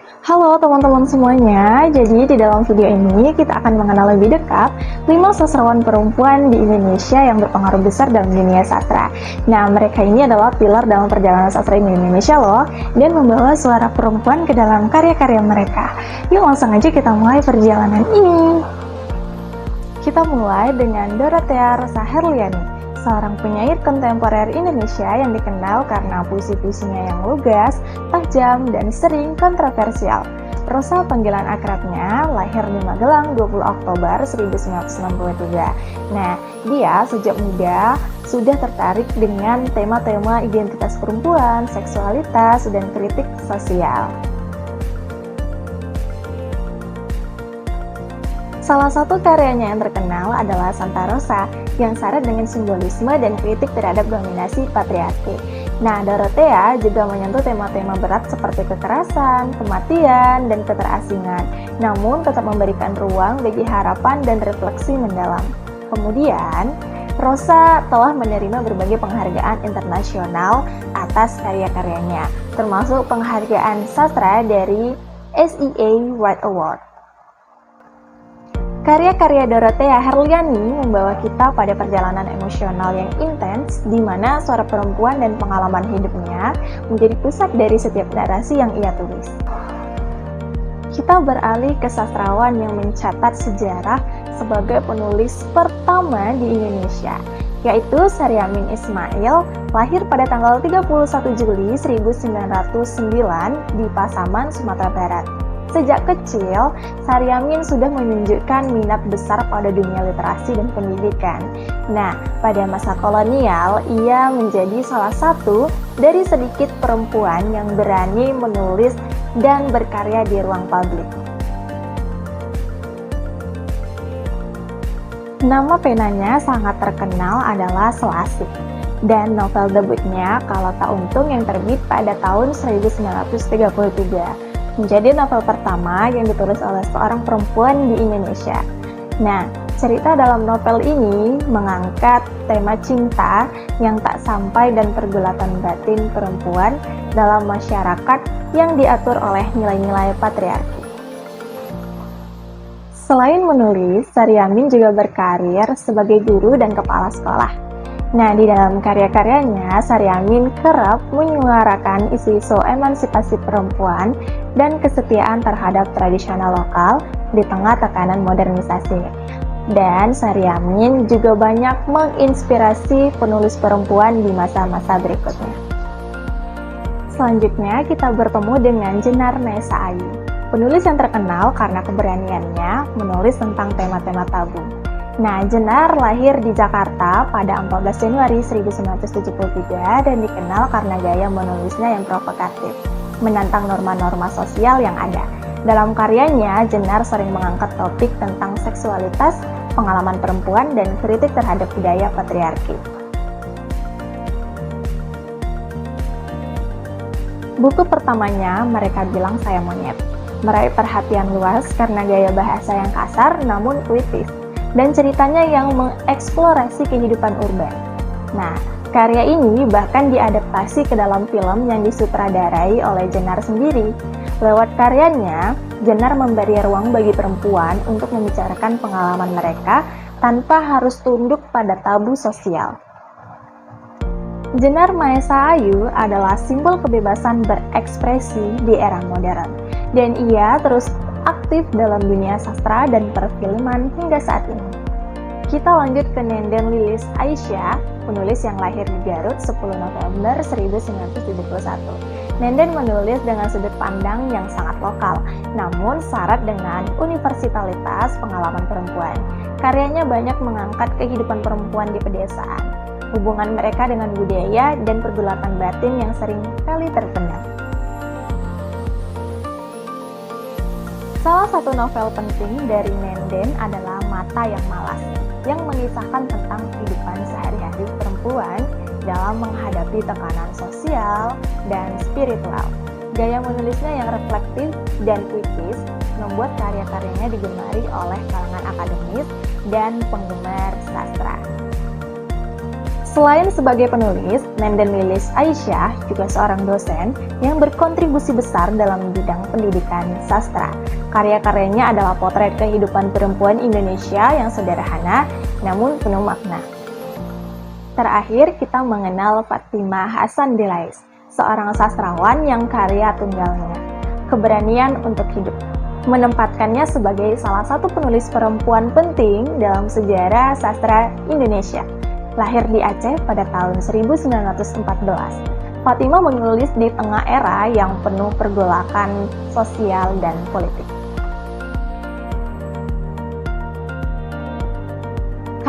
Halo teman-teman semuanya, jadi di dalam video ini kita akan mengenal lebih dekat 5 sastrawan perempuan di Indonesia yang berpengaruh besar dalam dunia sastra. Nah, mereka ini adalah pilar dalam perjalanan sastra di Indonesia loh, dan membawa suara perempuan ke dalam karya-karya mereka. Yuk langsung aja kita mulai perjalanan ini. Kita mulai dengan Dorothea Rosa Herliani, seorang penyair kontemporer Indonesia yang dikenal karena puisi-puisinya yang lugas, tajam, dan sering kontroversial. Rosa panggilan akrabnya, lahir di Magelang 20 Oktober 1963. Nah, dia sejak muda sudah tertarik dengan tema-tema identitas perempuan, seksualitas, dan kritik sosial. Salah satu karyanya yang terkenal adalah Santa Rosa, yang syarat dengan simbolisme dan kritik terhadap dominasi patriarki. Nah, Dorothea juga menyentuh tema-tema berat seperti kekerasan, kematian, dan keterasingan, namun tetap memberikan ruang bagi harapan dan refleksi mendalam. Kemudian, Rosa telah menerima berbagai penghargaan internasional atas karya-karyanya, termasuk penghargaan sastra dari SEA Write Award. Karya-karya Dorothea Herliani membawa kita pada perjalanan emosional yang intens, di mana suara perempuan dan pengalaman hidupnya menjadi pusat dari setiap narasi yang ia tulis. Kita beralih ke sastrawan yang mencatat sejarah sebagai penulis pertama di Indonesia, yaitu Saryamin Ismail, lahir pada tanggal 31 Juli 1909 di Pasaman, Sumatera Barat. Sejak kecil, Saryamin sudah menunjukkan minat besar pada dunia literasi dan pendidikan. Nah, pada masa kolonial, ia menjadi salah satu dari sedikit perempuan yang berani menulis dan berkarya di ruang publik. Nama penanya sangat terkenal adalah Selasih, dan novel debutnya Kalau Tak Untung yang terbit pada tahun 1933. Menjadi novel pertama yang ditulis oleh seorang perempuan di Indonesia. Nah, cerita dalam novel ini mengangkat tema cinta yang tak sampai dan pergulatan batin perempuan dalam masyarakat yang diatur oleh nilai-nilai patriarki. Selain menulis, Saryamin juga berkarir sebagai guru dan kepala sekolah. Nah, di dalam karya-karyanya, Saryamin kerap menyuarakan isu-isu emansipasi perempuan dan kesetiaan terhadap tradisional lokal di tengah tekanan modernisasi. Dan Saryamin juga banyak menginspirasi penulis perempuan di masa-masa berikutnya. Selanjutnya, kita bertemu dengan Jenar Maesa Ayu, penulis yang terkenal karena keberaniannya menulis tentang tema-tema tabu. Nah, Jenar lahir di Jakarta pada 14 Januari 1973 dan dikenal karena gaya menulisnya yang provokatif, menantang norma-norma sosial yang ada. Dalam karyanya, Jenar sering mengangkat topik tentang seksualitas, pengalaman perempuan, dan kritik terhadap budaya patriarki. Buku pertamanya, Mereka Bilang Saya Monyet, meraih perhatian luas karena gaya bahasa yang kasar namun puitis, dan ceritanya yang mengeksplorasi kehidupan urban. Nah, karya ini bahkan diadaptasi ke dalam film yang disutradarai oleh Jenar sendiri. Lewat karyanya, Jenar memberi ruang bagi perempuan untuk membicarakan pengalaman mereka tanpa harus tunduk pada tabu sosial. Jenar Maesa Ayu adalah simbol kebebasan berekspresi di era modern, dan ia terus aktif dalam dunia sastra dan perfilman hingga saat ini. Kita lanjut ke Nenden Lilis Aisyah, penulis yang lahir di Garut 10 November 1971. Nenden menulis dengan sudut pandang yang sangat lokal, namun syarat dengan universalitas pengalaman perempuan. Karyanya banyak mengangkat kehidupan perempuan di pedesaan, hubungan mereka dengan budaya, dan pergulatan batin yang sering kali terpendam. Salah satu novel penting dari Nenden adalah Mata yang Malas, yang mengisahkan tentang kehidupan sehari-hari perempuan dalam menghadapi tekanan sosial dan spiritual. Gaya menulisnya yang reflektif dan puitis membuat karya-karyanya digemari oleh kalangan akademis dan penggemar sastra. Selain sebagai penulis, Nenden Lilis Aisyah juga seorang dosen yang berkontribusi besar dalam bidang pendidikan sastra. Karya-karyanya adalah potret kehidupan perempuan Indonesia yang sederhana namun penuh makna. Terakhir, kita mengenal Fatimah Hasan Delais, seorang sastrawan yang karya tunggalnya, keberanian untuk hidup, menempatkannya sebagai salah satu penulis perempuan penting dalam sejarah sastra Indonesia. Lahir di Aceh pada tahun 1914, Fatimah menulis di tengah era yang penuh pergolakan sosial dan politik.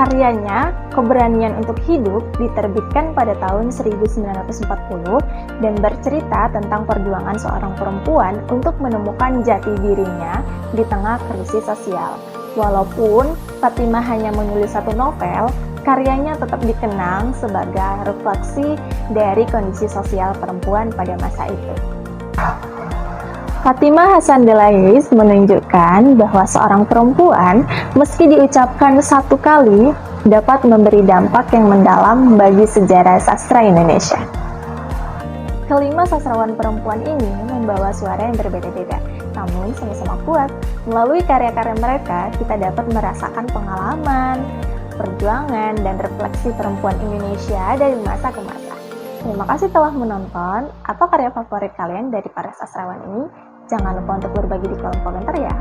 Karyanya, Keberanian untuk Hidup, diterbitkan pada tahun 1940 dan bercerita tentang perjuangan seorang perempuan untuk menemukan jati dirinya di tengah krisis sosial. Walaupun Fatimah hanya menulis satu novel, karyanya tetap dikenang sebagai refleksi dari kondisi sosial perempuan pada masa itu. Fatimah Hasan Delais menunjukkan bahwa seorang perempuan, meski diucapkan satu kali, dapat memberi dampak yang mendalam bagi sejarah sastra Indonesia. Kelima sastrawan perempuan ini membawa suara yang berbeda-beda, namun sama-sama kuat. Melalui karya-karya mereka, kita dapat merasakan pengalaman, perjuangan, dan refleksi perempuan Indonesia dari masa ke masa. Terima kasih telah menonton. Apa karya favorit kalian dari para sastrawan ini? Jangan lupa untuk berbagi di kolom komentar ya.